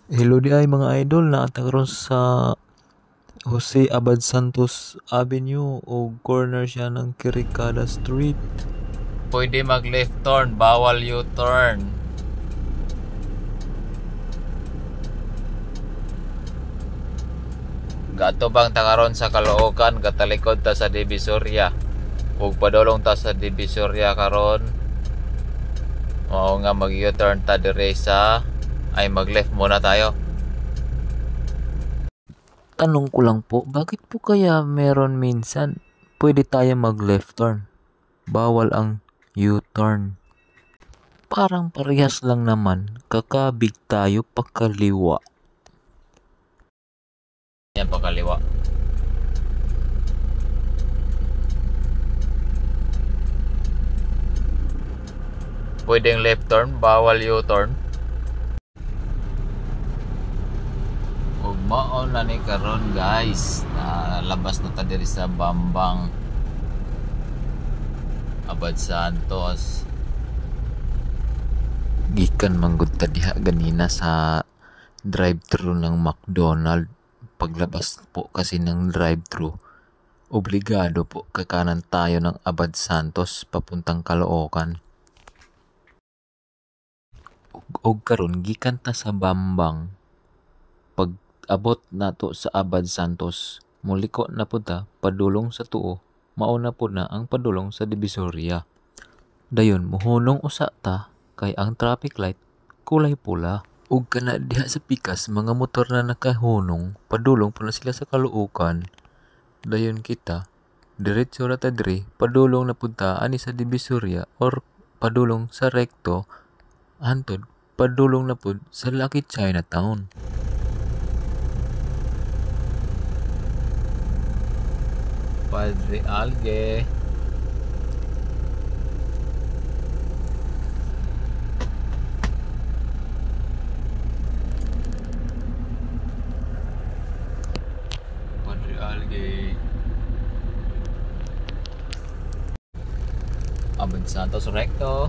Hello di ay mga idol, naata karon sa Jose Abad Santos Avenue o corner siya ng Kirikada Street. Pwede mag left turn, bawal U-turn. Gato bang takaron sa Caloocan, katalikod ta sa Divisoria. Ug padulong ta sa Divisoria karon. Mao nga mag U-turn ta dire sa ay mag left muna tayo. Tanong ko lang po, bakit po kaya meron minsan pwede tayo mag left turn? Bawal ang U-turn. Parang parehas lang naman, kakabig tayo pakaliwa. Yan pakaliwa. Pwedeng left turn, bawal U-turn. Ug mao na ni karon guys, labas na ta diri sa Bambang Abad Santos. Gikan manggod ta diha ganina sa drive-thru ng McDonald. Paglabas po kasi ng drive-thru, obligado po kakanan tayo ng Abad Santos papuntang Caloocan. Og karon gikan ta sa Bambang. Pag abot nato sa Abad Santos, muliko na pud ta padulong sa tuo, mao na pud na ang padulong sa Divisoria. Dayon mohunong usa ta kay ang traffic light kulay pula. Ug kana diha sa pikas mga motor na nakahunong, padulong po na sila sa Caloocan. Dayon kita diretso ra ta diri, padulong na pud ta ani sa Divisoria or padulong sa Recto, hantod padulong na pud sa Lucky Chinatown. Padre Alge. Padre Alge. Abad Santos Recto.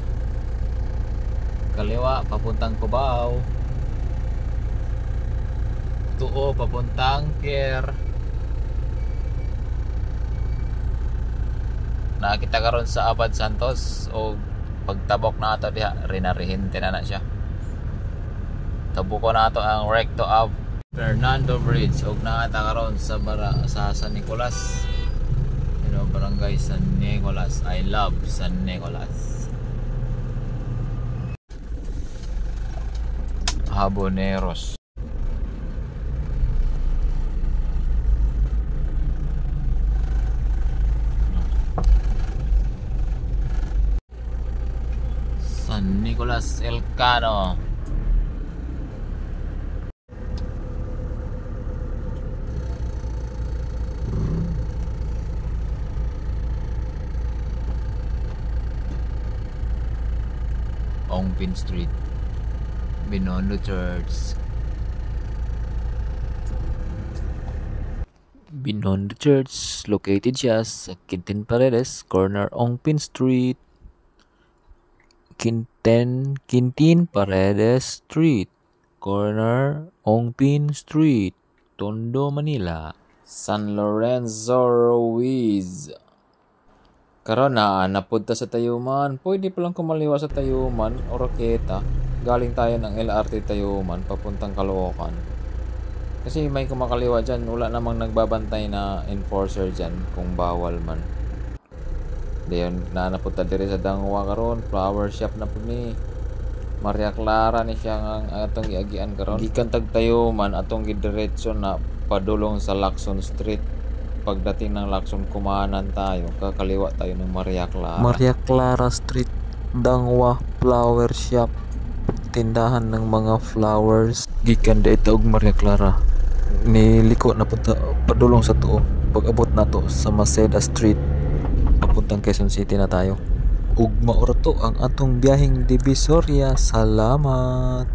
Kaliwa papuntang Cubao. Tuo papuntang Pier. Nakita karon sa Abad Santos o pagtabok na ato diha rinarihinte na siya. Tabuko na ato ang Recto Ave Fernando Bridge ug naata karon sa San Nicolas. Barangay San Nicolas. I love San Nicolas. Haboneros. San Nicolas Elcano. Ongpin Street, Binondo Church. Binondo Church, located siya sa Quintin Paredes, corner Ongpin Street. Quintin Paredes Street, corner Ongpin Street, Tondo, Manila. San Lorenzo Ruiz. Karon na napunta sa Tayuman. Pwede palang kumaliwa sa Tayuman o Roqueta. Galing tayo ng LRT Tayuman papuntang Caloocan. Kasi may kumakaliwa dyan. Wala namang nagbabantay na enforcer dyan kung bawal man. Dayon na napunta diri sa Dangwa karon. Flower shop na po ni Maria Clara ni siya ang atong giagian karon. Gikan tag Tayuman atong gidiretso na padulong sa Lacson Street. Pagdating ng Lacson, kumanan tayo, kakaliwa tayo ng Maria Clara. Maria Clara Street, Dangwa Flower Shop, tindahan ng mga flowers. Gikan da ito og Maria Clara, niliko na punta padulong sa tuo. Pag abot na to sa Maceda Street, papuntang Quezon City na tayo. Ug maura to ang atong biyaheng Divisoria. Salamat.